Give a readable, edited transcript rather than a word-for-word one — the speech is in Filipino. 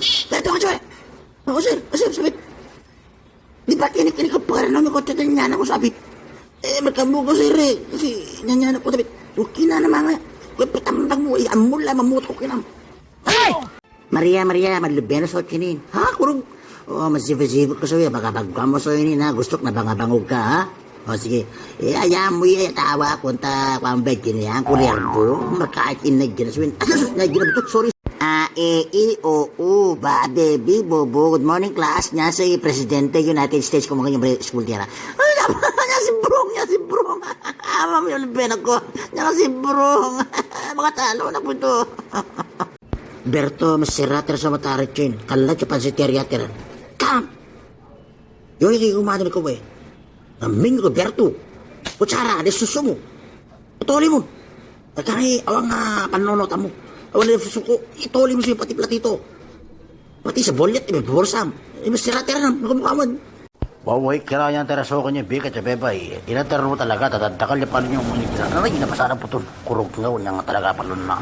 Ganito ka, Joy. Ako, sir, sabi. Di ba kinik ko para namin ko tatanyanan ko, sabi. Magkamu ko, sir, eh. Kasi, nanyanan ko, sabi. Okay na naman nga. Kung patambang mo, amula, mamuto ko kinam. Ay! Maria, malubeno sa kinin. Ha, kurong. Masifasifot ko sa'yo. Baka bagka mo sa'yo yun, ha. Gusto ko na bangabangog ka, ha. Sige. Ayaw mo tawa ko, kung bed yan, kuryardo. Makait inag gina sa'yo. Sorry. Ba, baby, bobo. Good morning, class. Nya si Presidente United States kung mga yung school tira. Ay, niya si Brong. Mami, ulibin ako. Niya si Brong. Mga talo na po ito. Berto, masirater sa matarit yun. Kalat yung pansitiriater. Kam! Yung kumano ko, eh. Naming ko, Berto. Kutsara, desuso mo. Putuli mo. Kaya awang panonota mo. Awang suko, ituli mo siya pati platito. Pati sa bolyat, may borsam. Masirater na, magkamukaman. Waway, kira yan teraso ko niya, bika, bebay. Tinatero mo talaga, tatadakal niya pala yung ulit. Ano, ginapasarap po ito. Kurog nga, nga talaga palun na.